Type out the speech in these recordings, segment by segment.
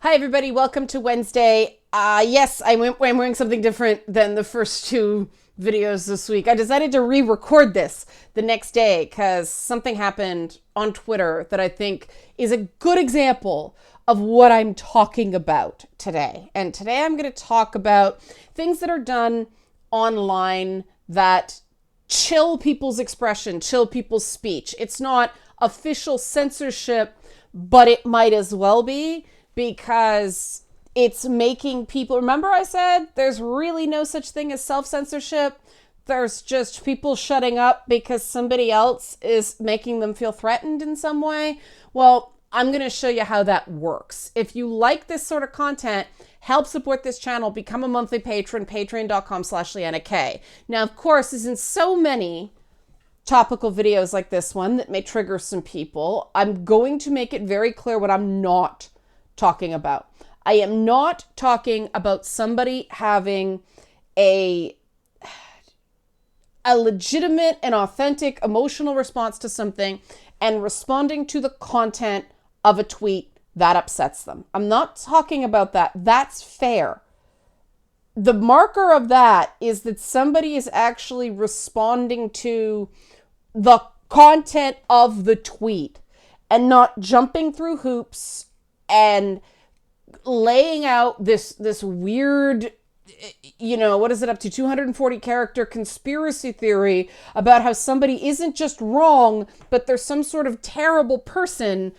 Hi, everybody. Welcome to Wednesday. Yes, I'm wearing something different than the first two videos this week. I decided to re-record this the next day because something happened on Twitter that I think is a good example of what I'm talking about today. And today I'm going to talk about things that are done online that chill people's expression, chill people's speech. It's not official censorship, but it might as well be, because it's making people, remember I said there's really no such thing as self-censorship. There's just people shutting up because somebody else is making them feel threatened in some way. Well, I'm going to show you how that works. If you like this sort of content, help support this channel, become a monthly patron, patreon.com/LeannaK. Now, of course, as in so many topical videos like this one that may trigger some people, I'm going to make it very clear what I'm not talking about. I am not talking about somebody having a legitimate and authentic emotional response to something and responding to the content of a tweet that upsets them. I'm not talking about that. That's fair. The marker of that is that somebody is actually responding to the content of the tweet and not jumping through hoops and laying out this weird, what is it, up to 240 character conspiracy theory about how somebody isn't just wrong, but there's some sort of terrible person,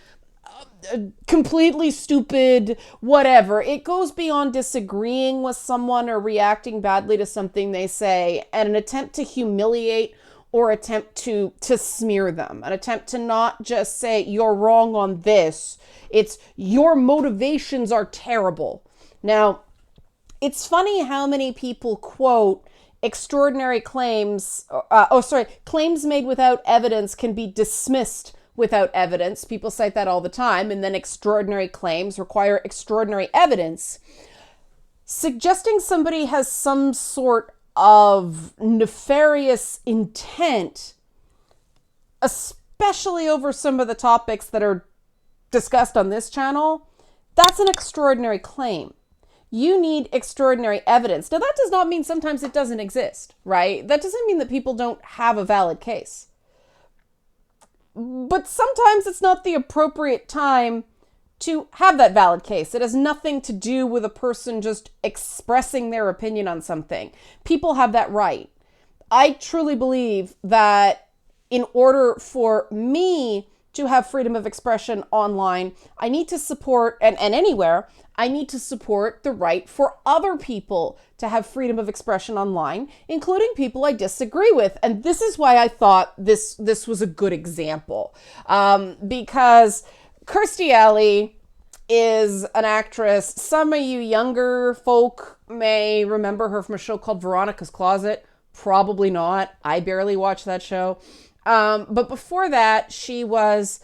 completely stupid, whatever. It goes beyond disagreeing with someone or reacting badly to something they say and an attempt to humiliate or attempt to smear them, an attempt to not just say you're wrong on this. It's your motivations are terrible. Now, it's funny how many people quote extraordinary claims, claims made without evidence can be dismissed without evidence. People cite that all the time, and then extraordinary claims require extraordinary evidence. Suggesting somebody has some sort of nefarious intent, especially over some of the topics that are discussed on this channel, that's an extraordinary claim. You need extraordinary evidence. Now, that does not mean sometimes it doesn't exist, right? That doesn't mean that people don't have a valid case. But sometimes it's not the appropriate time to have that valid case. It has nothing to do with a person just expressing their opinion on something. People have that right. I truly believe that in order for me to have freedom of expression online, I need to support, and anywhere, I need to support the right for other people to have freedom of expression online, including people I disagree with. And this is why I thought this was a good example. Because Kirstie Alley is an actress. Some of you younger folk may remember her from a show called Veronica's Closet. Probably not. I barely watched that show. But before that, she was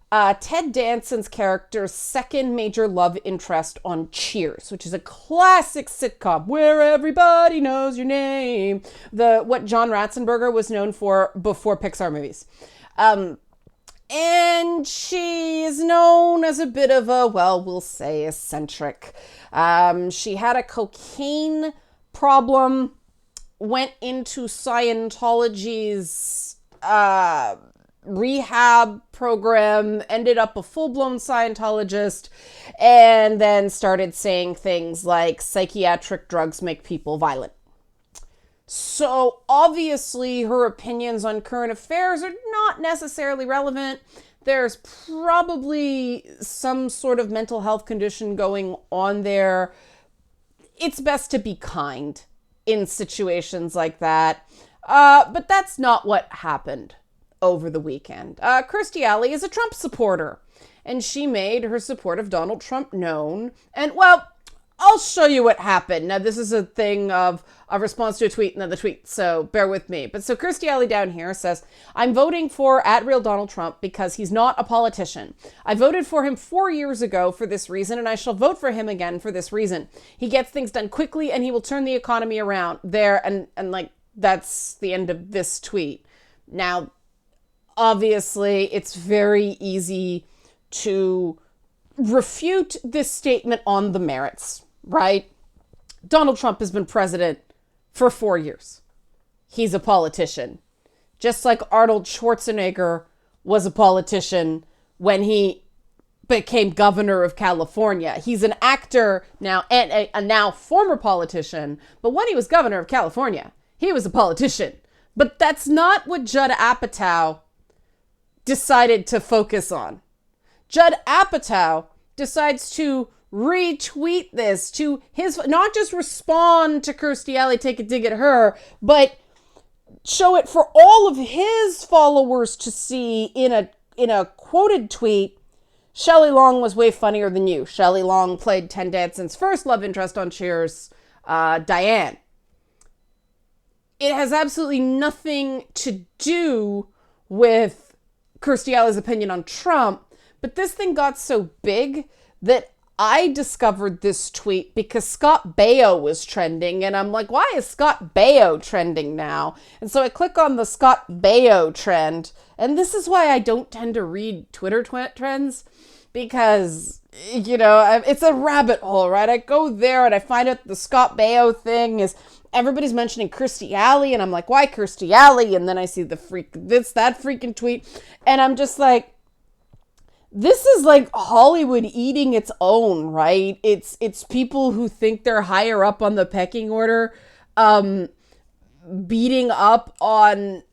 Ted Danson's character's second major love interest on Cheers, which is a classic sitcom where everybody knows your name. What John Ratzenberger was known for before Pixar movies. And she is known as a bit of a, well, we'll say eccentric. She had a cocaine problem, went into Scientology's rehab program, ended up a full-blown Scientologist, and then started saying things like psychiatric drugs make people violent. So obviously her opinions on current affairs are not necessarily relevant. There's probably some sort of mental health condition going on there. It's best to be kind in situations like that. But that's not what happened over the weekend. Kirstie Alley is a Trump supporter, and she made her support of Donald Trump known. And, well, I'll show you what happened. Now, this is a thing of a response to a tweet and then the tweet, so bear with me. But so Kirstie Alley down here says, I'm voting for @real Donald Trump because he's not a politician. I voted for him 4 years ago for this reason, and I shall vote for him again for this reason. He gets things done quickly, and he will turn the economy around. There, and like, that's the end of this tweet. Now, obviously, it's very easy to refute this statement on the merits, right? Donald Trump has been president for 4 years. He's a politician. Just like Arnold Schwarzenegger was a politician when he became governor of California. He's an actor now and a now former politician, but when he was governor of California, he was a politician. But that's not what Judd Apatow decided to focus on. Judd Apatow decides to retweet this to his, not just respond to Kirstie Alley, take a dig at her, but show it for all of his followers to see in a quoted tweet. Shelley Long was way funnier than you. Shelley Long played Ted Danson's first love interest on Cheers, Diane. It has absolutely nothing to do with Kirstie Alley's opinion on Trump, but this thing got so big that I discovered this tweet because Scott Baio was trending, and I'm like, why is Scott Baio trending now? And so I click on the Scott Baio trend, and this is why I don't tend to read Twitter trends, because, you know, it's a rabbit hole, right? I go there and I find out the Scott Baio thing is everybody's mentioning Kirstie Alley, and I'm like, why Kirstie Alley? And then I see that freaking tweet, and I'm just like, this is like Hollywood eating its own, right? It's people who think they're higher up on the pecking order, beating up on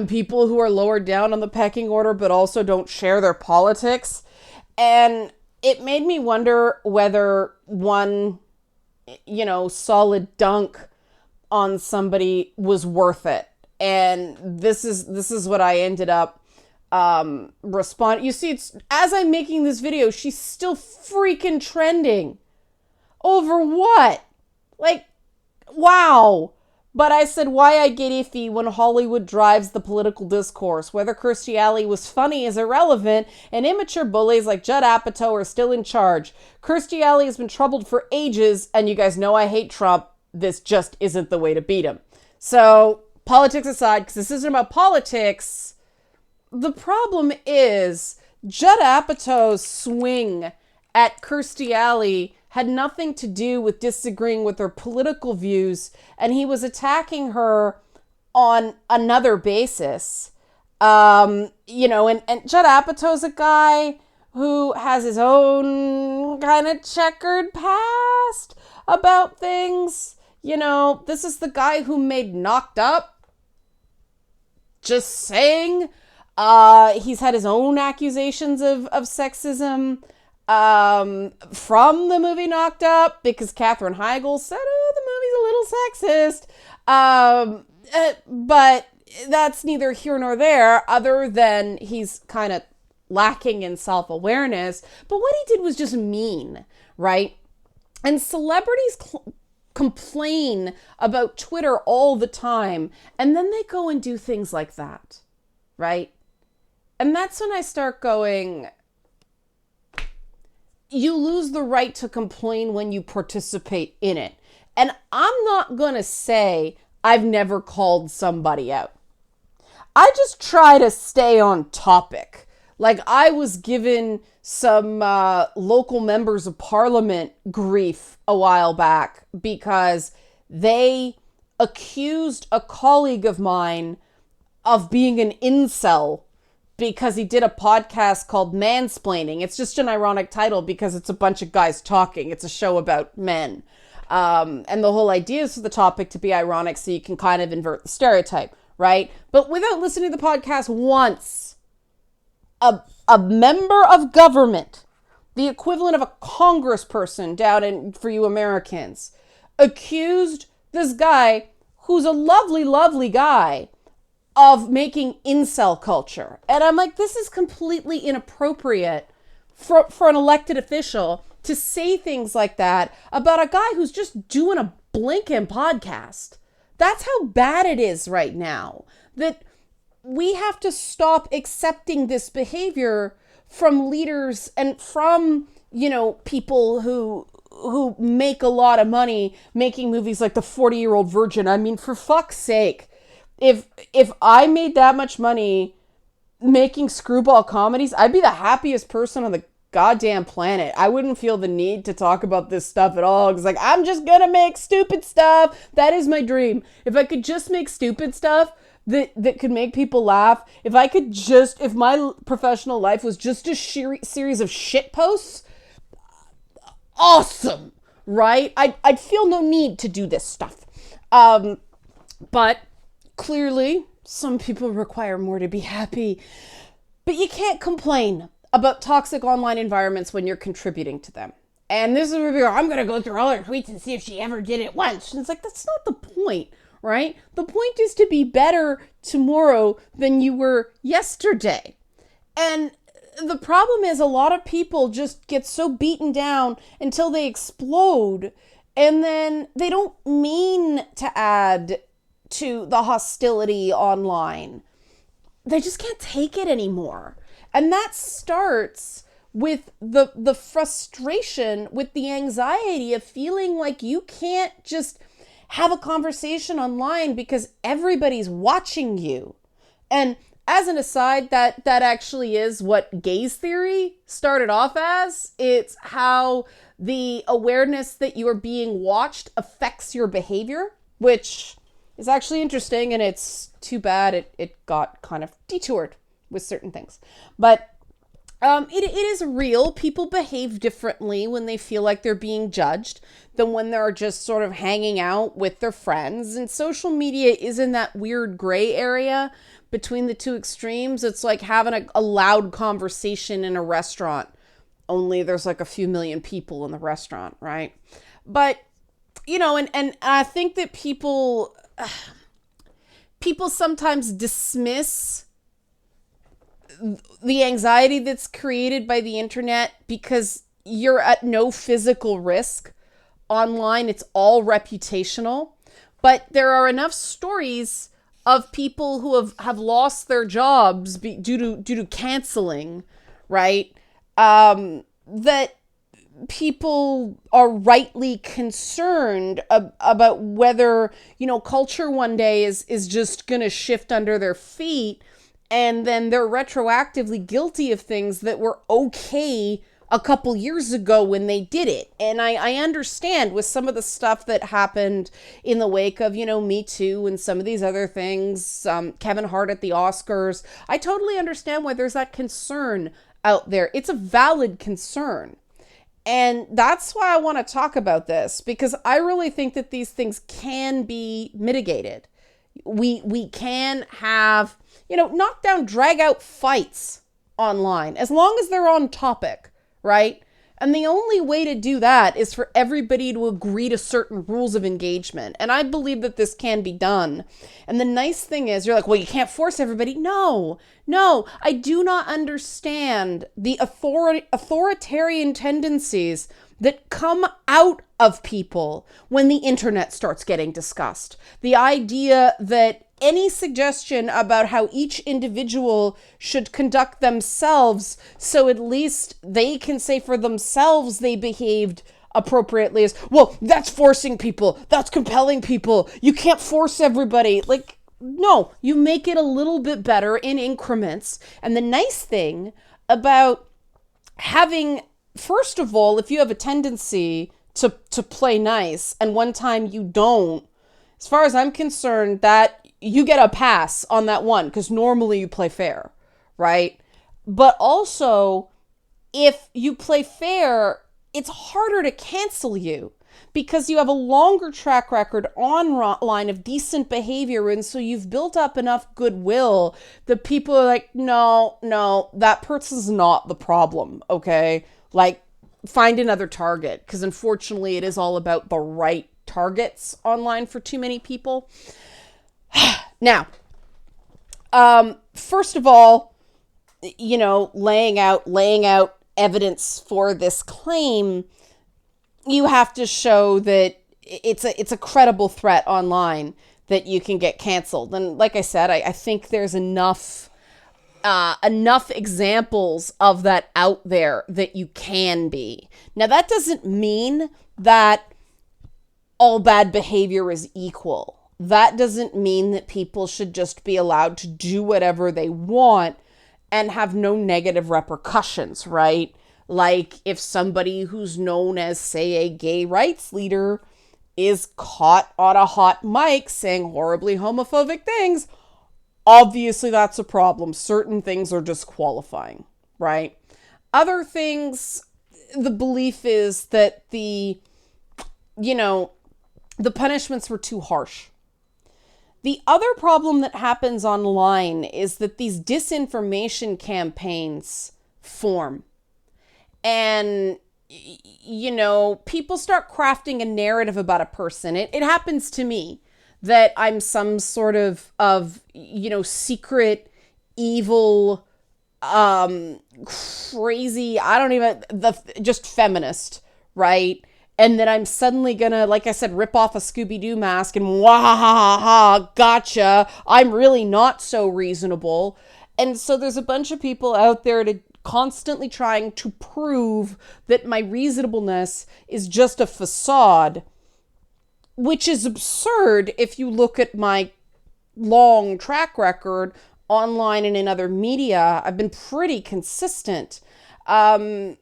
people who are lower down on the pecking order, but also don't share their politics. And it made me wonder whether one, you know, solid dunk on somebody was worth it. And this is what I ended up respond. You see, it's as I'm making this video, she's still freaking trending. Over what? Like, wow. But I said why I get iffy when Hollywood drives the political discourse. Whether Kirstie Alley was funny is irrelevant, and immature bullies like Judd Apatow are still in charge. Kirstie Alley has been troubled for ages, and you guys know I hate Trump. This just isn't the way to beat him. So, politics aside, because this isn't about politics, the problem is Judd Apatow's swing at Kirstie Alley had nothing to do with disagreeing with her political views, and he was attacking her on another basis. You know, and Judd Apatow's a guy who has his own kind of checkered past about things. You know, this is the guy who made Knocked Up. Just saying. He's had his own accusations of sexism from the movie Knocked Up, because Katherine Heigl said, oh, the movie's a little sexist. But that's neither here nor there, other than he's kind of lacking in self-awareness. But what he did was just mean, right? And celebrities complain about Twitter all the time, and then they go and do things like that, right? And that's when I start going, you lose the right to complain when you participate in it. And I'm not going to say I've never called somebody out. I just try to stay on topic. Like, I was given some local members of parliament grief a while back because they accused a colleague of mine of being an incel because he did a podcast called Mansplaining. It's just an ironic title because it's a bunch of guys talking. It's a show about men. And the whole idea is for the topic to be ironic so you can kind of invert the stereotype, right? But without listening to the podcast once, a member of government, the equivalent of a congressperson down in, for you Americans, accused this guy, who's a lovely, lovely guy, of making incel culture. And I'm like, this is completely inappropriate for an elected official to say things like that about a guy who's just doing a blinking podcast. That's how bad it is right now. That we have to stop accepting this behavior from leaders and from, you know, people who make a lot of money making movies like The 40-Year-Old Virgin. I mean, for fuck's sake. If I made that much money making screwball comedies, I'd be the happiest person on the goddamn planet. I wouldn't feel the need to talk about this stuff at all. Because, like, I'm just gonna make stupid stuff. That is my dream. If I could just make stupid stuff that could make people laugh. If my professional life was just a series of shit posts, awesome, right? I'd feel no need to do this stuff. But clearly, some people require more to be happy. But you can't complain about toxic online environments when you're contributing to them. And this is where we go, I'm going to go through all her tweets and see if she ever did it once. And it's like, that's not the point, right? The point is to be better tomorrow than you were yesterday. And the problem is a lot of people just get so beaten down until they explode. And then they don't mean to add to the hostility online. They just can't take it anymore. And that starts with the frustration, with the anxiety of feeling like you can't just have a conversation online because everybody's watching you. And as an aside, that actually is what gaze theory started off as. It's how the awareness that you are being watched affects your behavior, which is actually interesting, and it's too bad it got kind of detoured with certain things. But it is real. People behave differently when they feel like they're being judged than when they're just sort of hanging out with their friends. And social media is in that weird gray area between the two extremes. It's like having a loud conversation in a restaurant, only there's like a few million people in the restaurant, right? But, and I think that people sometimes dismiss the anxiety that's created by the internet because you're at no physical risk online. It's all reputational. But there are enough stories of people who have lost their jobs due to canceling, right? That people are rightly concerned about whether, culture one day is just going to shift under their feet, and then they're retroactively guilty of things that were okay a couple years ago when they did it. And I understand with some of the stuff that happened in the wake of, Me Too and some of these other things, Kevin Hart at the Oscars, I totally understand why there's that concern out there. It's a valid concern. And that's why I want to talk about this, because I really think that these things can be mitigated. We can have, knock down, drag out fights online, as long as they're on topic, right? And the only way to do that is for everybody to agree to certain rules of engagement. And I believe that this can be done. And the nice thing is, you're like, well, you can't force everybody. No, I do not understand the authoritarian tendencies that come out of people when the internet starts getting discussed. The idea that any suggestion about how each individual should conduct themselves, so at least they can say for themselves they behaved appropriately, is, well, that's forcing people, that's compelling people, you can't force everybody. Like, no, you make it a little bit better in increments. And the nice thing about having, first of all, if you have a tendency to play nice and one time you don't, as far as I'm concerned, that you get a pass on that one, because normally you play fair, right? But also, if you play fair, it's harder to cancel you because you have a longer track record online of decent behavior. And so you've built up enough goodwill that people are like, no, that person's not the problem, okay? Like, find another target, because unfortunately it is all about the right targets online for too many people. Now, first of all, laying out evidence for this claim, you have to show that it's a credible threat online that you can get canceled. And like I said, I think there's enough examples of that out there that you can be. Now, that doesn't mean that all bad behavior is equal. That doesn't mean that people should just be allowed to do whatever they want and have no negative repercussions, right? Like if somebody who's known as, say, a gay rights leader is caught on a hot mic saying horribly homophobic things, obviously that's a problem. Certain things are disqualifying, right? Other things, the belief is that the punishments were too harsh. The other problem that happens online is that these disinformation campaigns form. And, people start crafting a narrative about a person. It happens to me that I'm some sort of secret, evil, crazy, just feminist, right? And then I'm suddenly gonna, like I said, rip off a Scooby-Doo mask and wah ha ha ha, gotcha. I'm really not so reasonable. And so there's a bunch of people out there constantly trying to prove that my reasonableness is just a facade, which is absurd if you look at my long track record online and in other media. I've been pretty consistent. That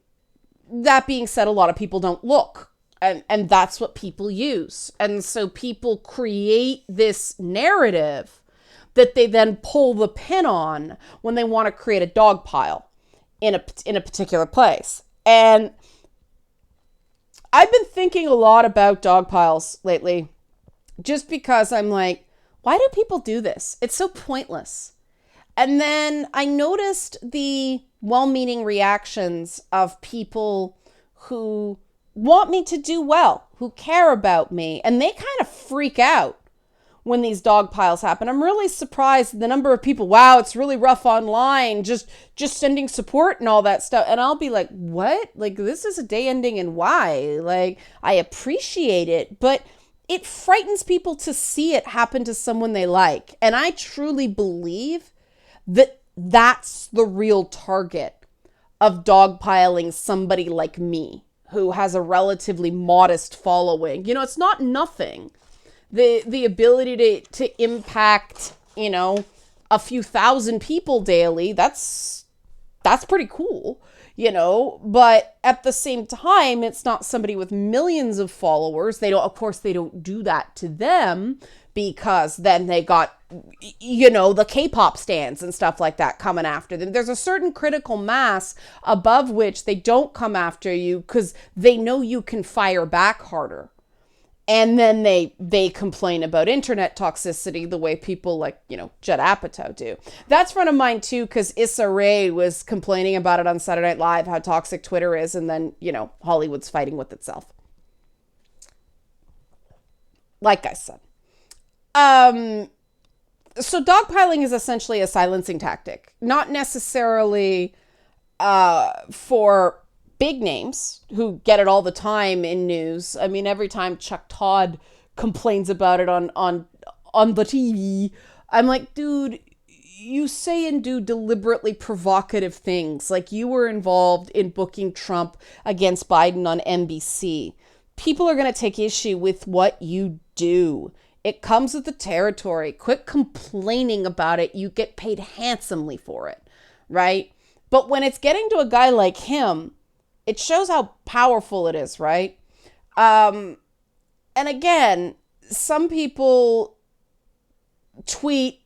being said, a lot of people don't look. And that's what people use. And so people create this narrative that they then pull the pin on when they want to create a dog pile in a particular place. And I've been thinking a lot about dog piles lately, just because I'm like, why do people do this? It's so pointless. And then I noticed the well-meaning reactions of people who want me to do well, who care about me, and they kind of freak out when these dog piles happen. I'm really surprised at the number of people, wow, it's really rough online, just sending support and all that stuff. And I'll be like, what? Like, this is a day ending and why? Like, I appreciate it, but it frightens people to see it happen to someone they like. And I truly believe that that's the real target of dogpiling somebody like me, who has a relatively modest following. It's not nothing. The ability to impact, a few thousand people daily, that's pretty cool, but at the same time, it's not somebody with millions of followers. They don't do that to them, because then they got, the K-pop stans and stuff like that coming after them. There's a certain critical mass above which they don't come after you because they know you can fire back harder. And then they complain about internet toxicity the way people like, Judd Apatow do. That's friend of mine too, because Issa Rae was complaining about it on Saturday Night Live, how toxic Twitter is. And then, Hollywood's fighting with itself. Like I said. So dogpiling is essentially a silencing tactic, not necessarily for big names who get it all the time in news. I mean, every time Chuck Todd complains about it on the TV, I'm like, dude, you say and do deliberately provocative things. Like, you were involved in booking Trump against Biden on NBC. People are going to take issue with what you do. It comes with the territory. Quit complaining about it. You get paid handsomely for it, right? But when it's getting to a guy like him, it shows how powerful it is, right? And again, some people tweet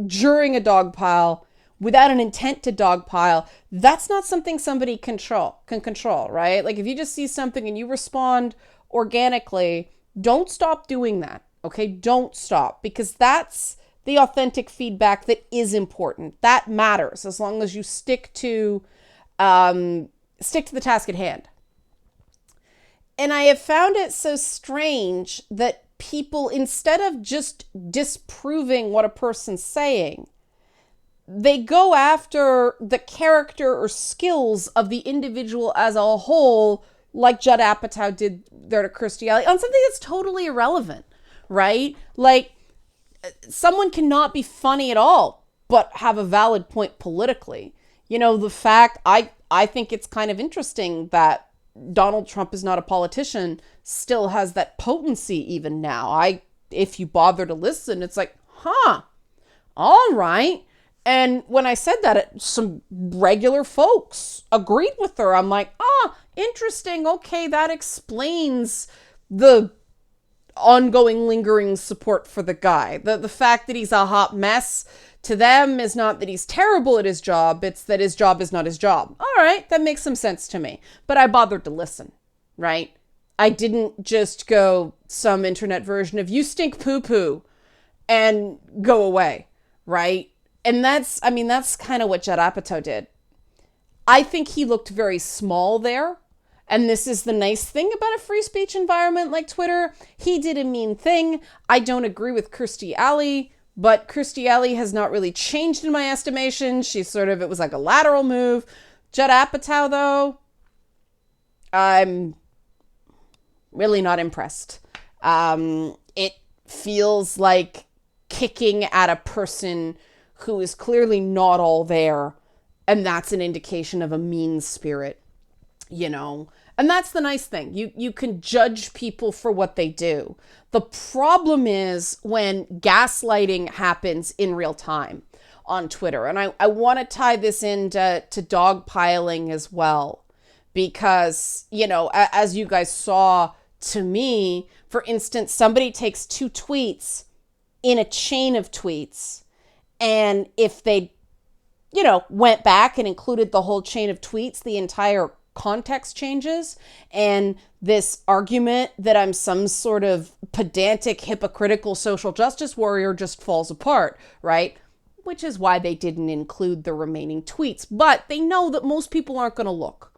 during a dog pile without an intent to dogpile. That's not something somebody can control, right? Like, if you just see something and you respond organically, don't stop doing that. Okay, don't stop, because that's the authentic feedback that is important. That matters, as long as you stick to the task at hand. And I have found it so strange that people, instead of just disproving what a person's saying, they go after the character or skills of the individual as a whole, like Judd Apatow did there to Kirstie Alley, on something that's totally irrelevant. Right? Like, someone cannot be funny at all, but have a valid point politically. The fact, I think it's kind of interesting that Donald Trump is not a politician still has that potency even now. If you bother to listen, it's like, all right. And when I said that, some regular folks agreed with her. I'm like, interesting. Okay, that explains the ongoing, lingering support for the guy. The fact that he's a hot mess to them is not that he's terrible at his job. It's that his job is not his job. All right, that makes some sense to me. But I bothered to listen, right? I didn't just go some internet version of "you stink poo poo" and go away, right? And that's kind of what Judd Apatow did. I think he looked very small there. And this is the nice thing about a free speech environment like Twitter. He did a mean thing. I don't agree with Kirstie Alley, but Kirstie Alley has not really changed in my estimation. It was like a lateral move. Judd Apatow, though, I'm really not impressed. It feels like kicking at a person who is clearly not all there, and that's an indication of a mean spirit, And that's the nice thing. You can judge people for what they do. The problem is when gaslighting happens in real time on Twitter. And I want to tie this into dogpiling as well. Because, as you guys saw to me, for instance, somebody takes 2 tweets in a chain of tweets. And if they, went back and included the whole chain of tweets, the entire context changes, and this argument that I'm some sort of pedantic, hypocritical social justice warrior just falls apart, right? Which is why they didn't include the remaining tweets. But they know that most people aren't going to look.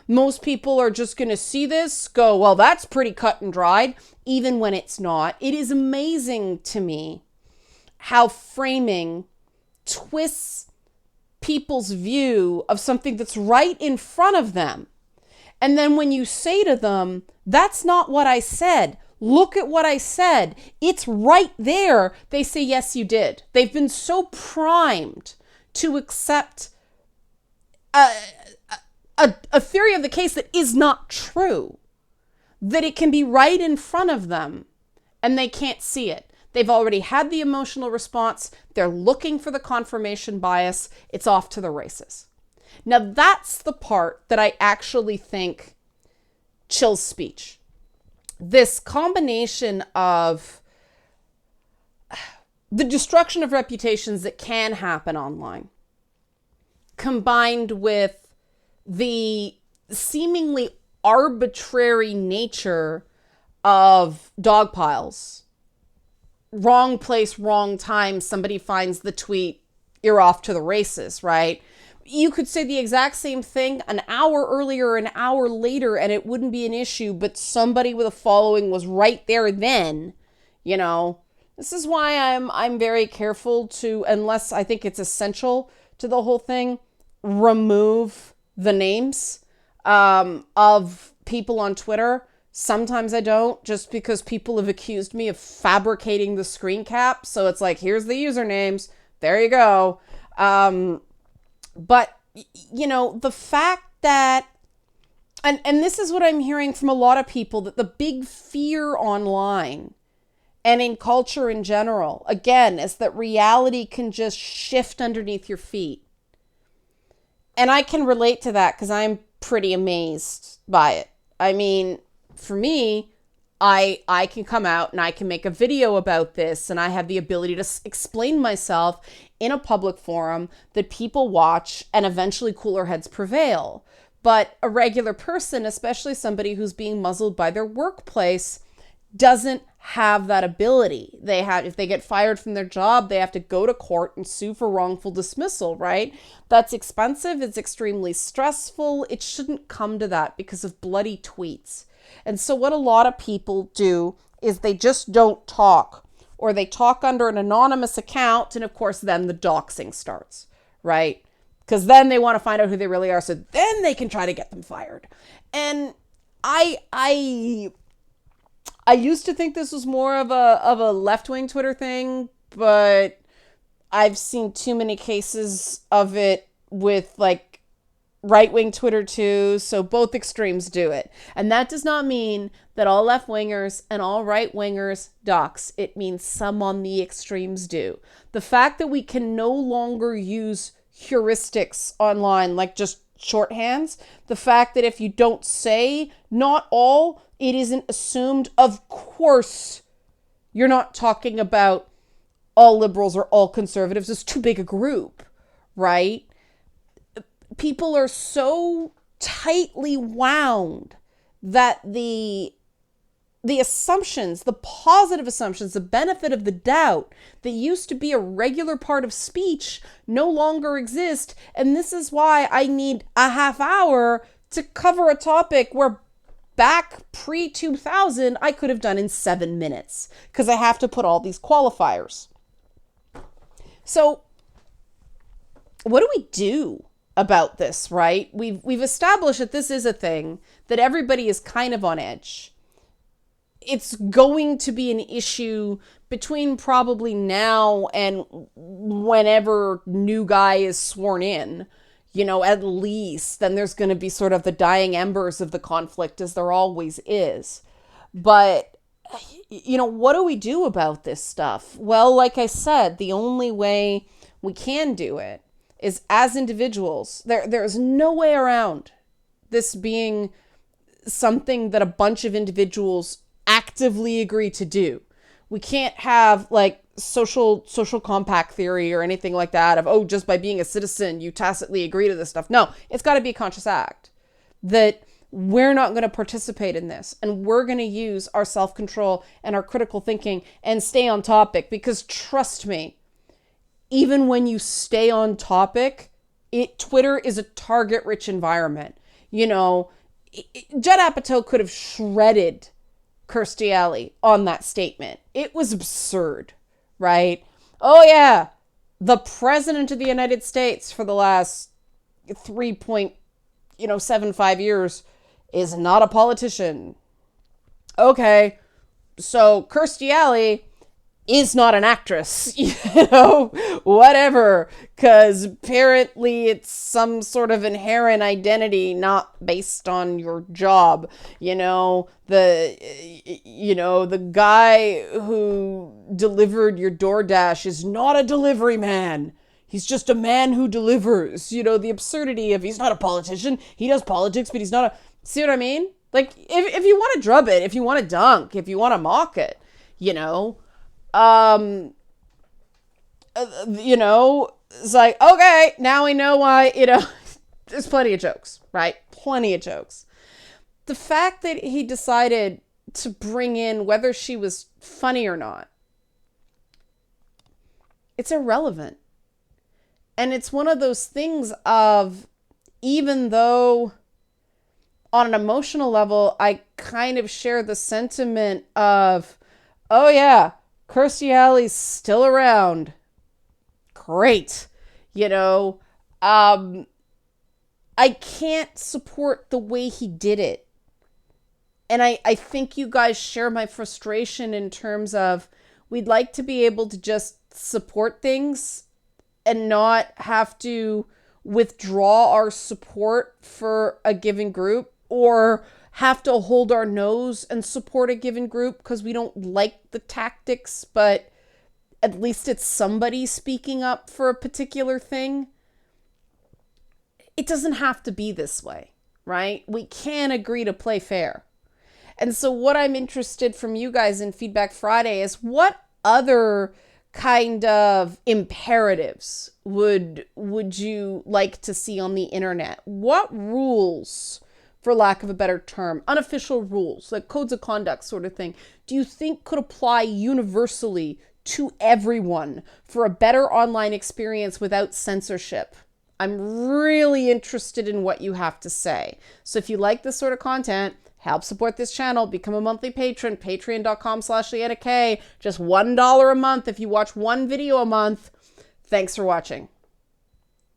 Most people are just going to see this, go, well, that's pretty cut and dried, even when it's not. It is amazing to me how framing twists people's view of something that's right in front of them. And then when you say to them, that's not what I said. Look at what I said. It's right there. They say, yes, you did. They've been so primed to accept a theory of the case that is not true, that it can be right in front of them and they can't see it. They've already had the emotional response. They're looking for the confirmation bias. It's off to the races. Now, that's the part that I actually think chills speech. This combination of the destruction of reputations that can happen online, combined with the seemingly arbitrary nature of dogpiles. Wrong place, wrong time, somebody finds the tweet, you're off to the races, right? You could say the exact same thing an hour earlier, an hour later, and it wouldn't be an issue, but somebody with a following was right there then, This is why I'm very careful to, unless I think it's essential to the whole thing, remove the names of people on Twitter. Sometimes I don't, just because people have accused me of fabricating the screen cap. So it's like, here's the usernames. There you go. But, the fact that, and this is what I'm hearing from a lot of people, that the big fear online and in culture in general, again, is that reality can just shift underneath your feet. And I can relate to that because I'm pretty amazed by it. I mean, for me, I can come out and I can make a video about this, and I have the ability to explain myself in a public forum that people watch, and eventually cooler heads prevail. But a regular person, especially somebody who's being muzzled by their workplace, doesn't have that ability. If they get fired from their job, they have to go to court and sue for wrongful dismissal, right? That's expensive. It's extremely stressful. It shouldn't come to that because of bloody tweets. And so what a lot of people do is they just don't talk, or they talk under an anonymous account. And of course, then the doxing starts, right? Because then they want to find out who they really are. So then they can try to get them fired. And I used to think this was more of a left-wing Twitter thing, but I've seen too many cases of it with like right-wing Twitter too, so both extremes do it. And that does not mean that all left-wingers and all right-wingers dox. It means some on the extremes do. The fact that we can no longer use heuristics online, like just shorthands, the fact that if you don't say not all, it isn't assumed, of course you're not talking about all liberals or all conservatives. It's too big a group, right? People are so tightly wound that the assumptions, the positive assumptions, the benefit of the doubt that used to be a regular part of speech no longer exist. And this is why I need a half hour to cover a topic where back pre-2000 I could have done in 7 minutes, because I have to put all these qualifiers. So what do we do about this, right? We've established that this is a thing, that everybody is kind of on edge. It's going to be an issue between probably now and whenever new guy is sworn in, at least. Then there's going to be sort of the dying embers of the conflict, as there always is. But what do we do about this stuff? Well, like I said, the only way we can do it is as individuals. There's no way around this being something that a bunch of individuals actively agree to do. We can't have like social compact theory or anything like that of, just by being a citizen, you tacitly agree to this stuff. No, it's got to be a conscious act that we're not going to participate in this, and we're going to use our self-control and our critical thinking and stay on topic, because trust me, even when you stay on topic, Twitter is a target-rich environment. Judd Apatow could have shredded Kirstie Alley on that statement. It was absurd, right? Oh yeah, the president of the United States for the last 3.75 years is not a politician. Okay, so Kirstie Alley is not an actress, whatever, because apparently it's some sort of inherent identity not based on your job. The guy who delivered your DoorDash is not a delivery man. He's just a man who delivers. The absurdity of, he's not a politician. He does politics, but he's not a... See what I mean? Like, if you want to drub it, if you want to dunk, if you want to mock it, it's like, okay, now we know why, there's plenty of jokes, right? Plenty of jokes. The fact that he decided to bring in whether she was funny or not, it's irrelevant. And it's one of those things of, even though on an emotional level, I kind of share the sentiment of, oh yeah, Kirstie Alley's still around. Great. I can't support the way he did it. And I think you guys share my frustration in terms of, we'd like to be able to just support things and not have to withdraw our support for a given group, or have to hold our nose and support a given group because we don't like the tactics, but at least it's somebody speaking up for a particular thing. It doesn't have to be this way, right? We can agree to play fair. And so what I'm interested from you guys in Feedback Friday is, what other kind of imperatives would you like to see on the internet? What rules, for lack of a better term, unofficial rules, like codes of conduct sort of thing, do you think could apply universally to everyone for a better online experience without censorship? I'm really interested in what you have to say. So if you like this sort of content, help support this channel, become a monthly patron, patreon.com/LeannaK. Just $1 a month if you watch one video a month. Thanks for watching.